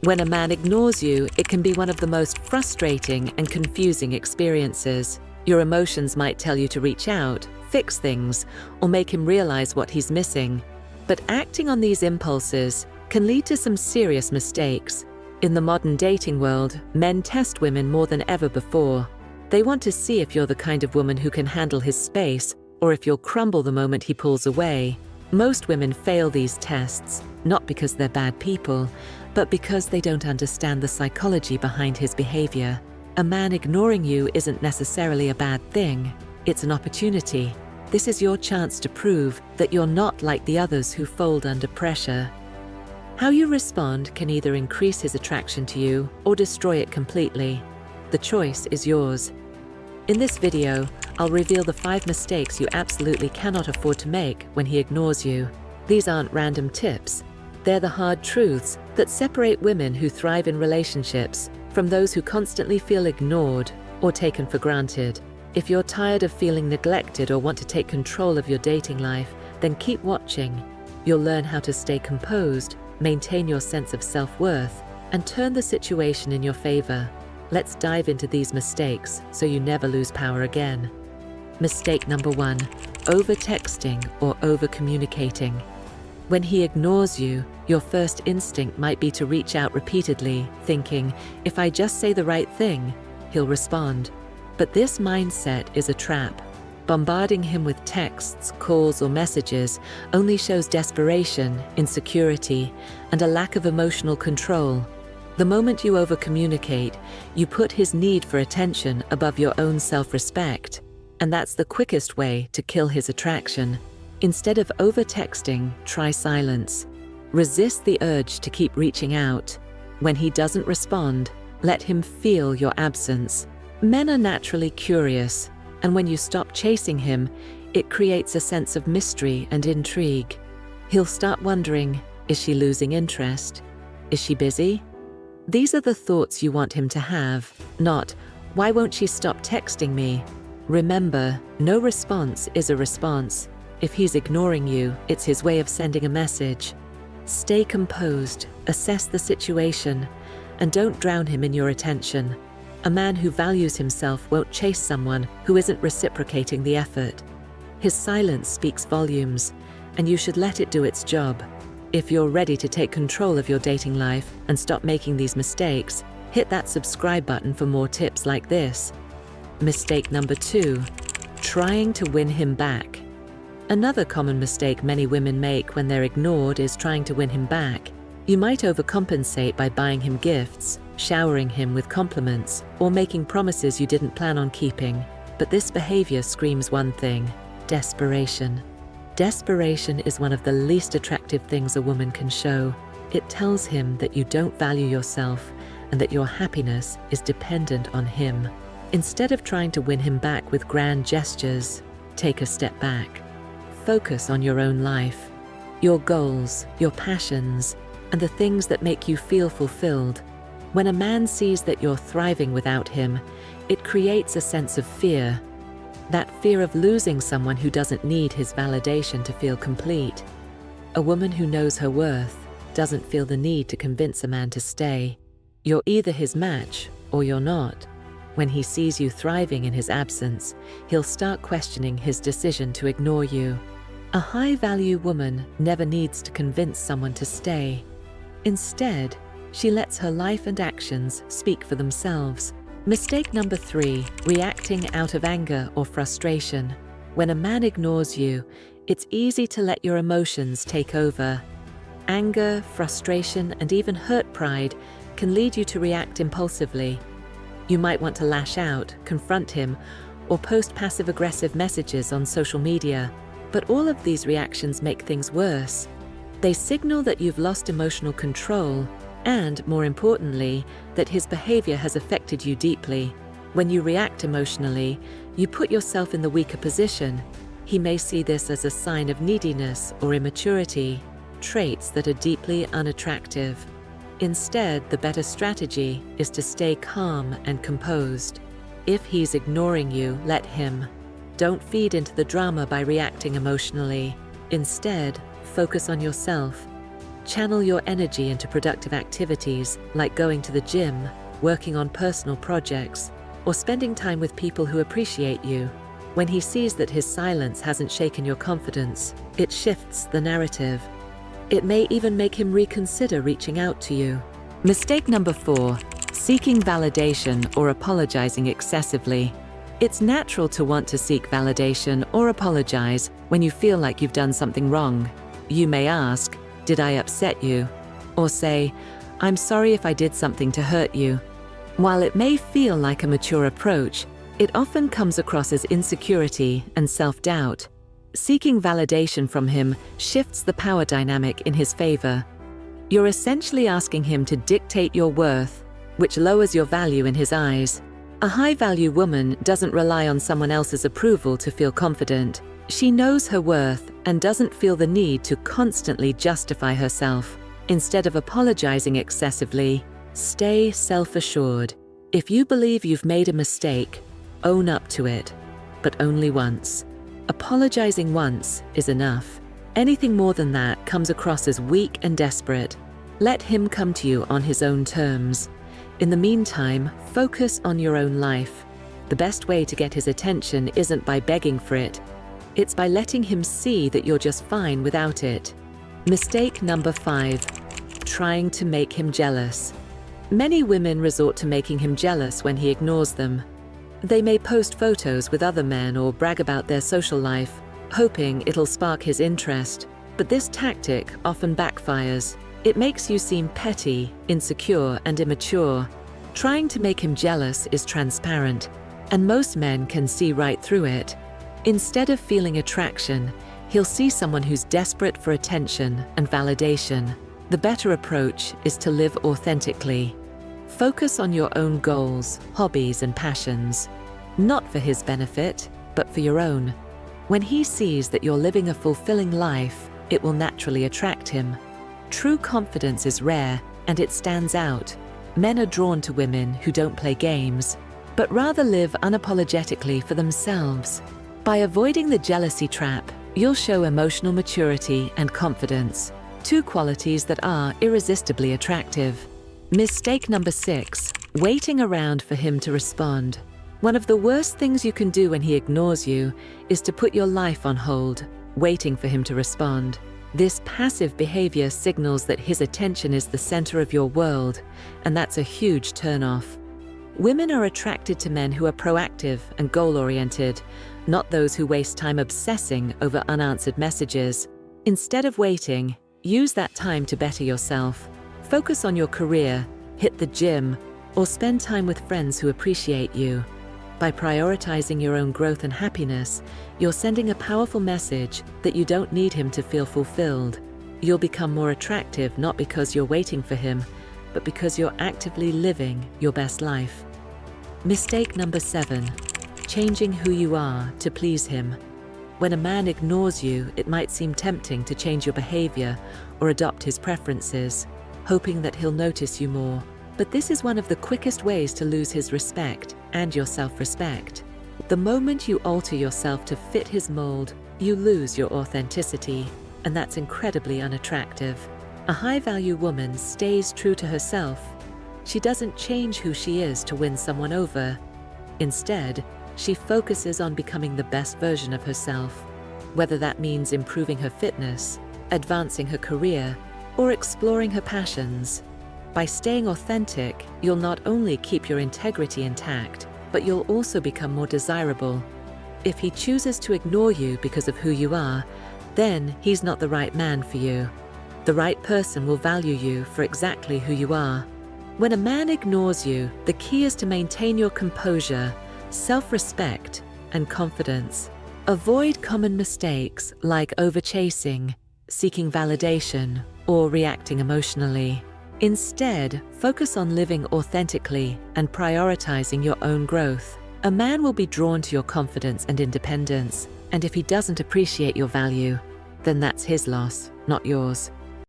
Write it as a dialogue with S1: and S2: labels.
S1: When a man ignores you, it can be one of the most frustrating and confusing experiences. Your emotions might tell you to reach out, fix things, or make him realize what he's missing. But acting on these impulses can lead to some serious mistakes. In the modern dating world, men test women more than ever before. They want to see if you're the kind of woman who can handle his space, or if you'll crumble the moment he pulls away. Most women fail these tests, not because they're bad people, but because they don't understand the psychology behind his behavior. A man ignoring you isn't necessarily a bad thing. It's an opportunity. This is your chance to prove that you're not like the others who fold under pressure. How you respond can either increase his attraction to you or destroy it completely. The choice is yours. In this video, I'll reveal the 5 mistakes you absolutely cannot afford to make when he ignores you. These aren't random tips. They're the hard truths that separate women who thrive in relationships from those who constantly feel ignored or taken for granted. If you're tired of feeling neglected or want to take control of your dating life, then keep watching. You'll learn how to stay composed, maintain your sense of self-worth, and turn the situation in your favor. Let's dive into these mistakes so you never lose power again. Mistake number 1, over-texting or over-communicating. When he ignores you, your first instinct might be to reach out repeatedly, thinking, if I just say the right thing, he'll respond. But this mindset is a trap. Bombarding him with texts, calls, or messages only shows desperation, insecurity, and a lack of emotional control. The moment you over-communicate, you put his need for attention above your own self-respect, and that's the quickest way to kill his attraction. Instead of over-texting, try silence. Resist the urge to keep reaching out. When he doesn't respond, let him feel your absence. Men are naturally curious, and when you stop chasing him, it creates a sense of mystery and intrigue. He'll start wondering, is she losing interest? Is she busy? These are the thoughts you want him to have, not, why won't she stop texting me? Remember, no response is a response. If he's ignoring you, it's his way of sending a message. Stay composed, assess the situation, and don't drown him in your attention. A man who values himself won't chase someone who isn't reciprocating the effort. His silence speaks volumes, and you should let it do its job. If you're ready to take control of your dating life and stop making these mistakes, hit that subscribe button for more tips like this. Mistake number 2, trying to win him back. Another common mistake many women make when they're ignored is trying to win him back. You might overcompensate by buying him gifts, showering him with compliments, or making promises you didn't plan on keeping. But this behavior screams one thing: desperation. Desperation is one of the least attractive things a woman can show. It tells him that you don't value yourself and that your happiness is dependent on him. Instead of trying to win him back with grand gestures, take a step back. Focus on your own life, your goals, your passions, and the things that make you feel fulfilled. When a man sees that you're thriving without him, it creates a sense of fear. That fear of losing someone who doesn't need his validation to feel complete. A woman who knows her worth doesn't feel the need to convince a man to stay. You're either his match or you're not. When he sees you thriving in his absence, he'll start questioning his decision to ignore you. A high-value woman never needs to convince someone to stay. Instead, she lets her life and actions speak for themselves. Mistake number 3, reacting out of anger or frustration. When a man ignores you, it's easy to let your emotions take over. Anger, frustration, and even hurt pride can lead you to react impulsively. You might want to lash out, confront him, or post passive-aggressive messages on social media. But all of these reactions make things worse. They signal that you've lost emotional control and, more importantly, that his behavior has affected you deeply. When you react emotionally, you put yourself in the weaker position. He may see this as a sign of neediness or immaturity, traits that are deeply unattractive. Instead, the better strategy is to stay calm and composed. If he's ignoring you, let him. Don't feed into the drama by reacting emotionally. Instead, focus on yourself. Channel your energy into productive activities like going to the gym, working on personal projects, or spending time with people who appreciate you. When he sees that his silence hasn't shaken your confidence, it shifts the narrative. It may even make him reconsider reaching out to you. Mistake number 4, seeking validation or apologizing excessively. It's natural to want to seek validation or apologize when you feel like you've done something wrong. You may ask, "Did I upset you?" Or say, "I'm sorry if I did something to hurt you." While it may feel like a mature approach, it often comes across as insecurity and self-doubt. Seeking validation from him shifts the power dynamic in his favor. You're essentially asking him to dictate your worth, which lowers your value in his eyes. A high-value woman doesn't rely on someone else's approval to feel confident. She knows her worth and doesn't feel the need to constantly justify herself. Instead of apologizing excessively, stay self-assured. If you believe you've made a mistake, own up to it, but only once. Apologizing once is enough. Anything more than that comes across as weak and desperate. Let him come to you on his own terms. In the meantime, focus on your own life. The best way to get his attention isn't by begging for it. It's by letting him see that you're just fine without it. Mistake number 5, trying to make him jealous. Many women resort to making him jealous when he ignores them. They may post photos with other men or brag about their social life, hoping it'll spark his interest. But this tactic often backfires. It makes you seem petty, insecure, and immature. Trying to make him jealous is transparent, and most men can see right through it. Instead of feeling attraction, he'll see someone who's desperate for attention and validation. The better approach is to live authentically. Focus on your own goals, hobbies, and passions. Not for his benefit, but for your own. When he sees that you're living a fulfilling life, it will naturally attract him. True confidence is rare, and it stands out. Men are drawn to women who don't play games, but rather live unapologetically for themselves. By avoiding the jealousy trap, you'll show emotional maturity and confidence, 2 qualities that are irresistibly attractive. Mistake number 6, waiting around for him to respond. One of the worst things you can do when he ignores you is to put your life on hold, waiting for him to respond. This passive behavior signals that his attention is the center of your world, and that's a huge turnoff. Women are attracted to men who are proactive and goal-oriented, not those who waste time obsessing over unanswered messages. Instead of waiting, use that time to better yourself. Focus on your career, hit the gym, or spend time with friends who appreciate you. By prioritizing your own growth and happiness, you're sending a powerful message that you don't need him to feel fulfilled. You'll become more attractive not because you're waiting for him, but because you're actively living your best life. Mistake number 7, changing who you are to please him. When a man ignores you, it might seem tempting to change your behavior or adopt his preferences, hoping that he'll notice you more. But this is one of the quickest ways to lose his respect and your self-respect. The moment you alter yourself to fit his mold, you lose your authenticity, and that's incredibly unattractive. A high-value woman stays true to herself. She doesn't change who she is to win someone over. Instead, she focuses on becoming the best version of herself, whether that means improving her fitness, advancing her career, or exploring her passions. By staying authentic, you'll not only keep your integrity intact, but you'll also become more desirable. If he chooses to ignore you because of who you are, then he's not the right man for you. The right person will value you for exactly who you are. When a man ignores you, the key is to maintain your composure, self-respect, and confidence. Avoid common mistakes like overchasing, seeking validation, or reacting emotionally. Instead, focus on living authentically and prioritizing your own growth. A man will be drawn to your confidence and independence, and if he doesn't appreciate your value, then that's his loss, not yours.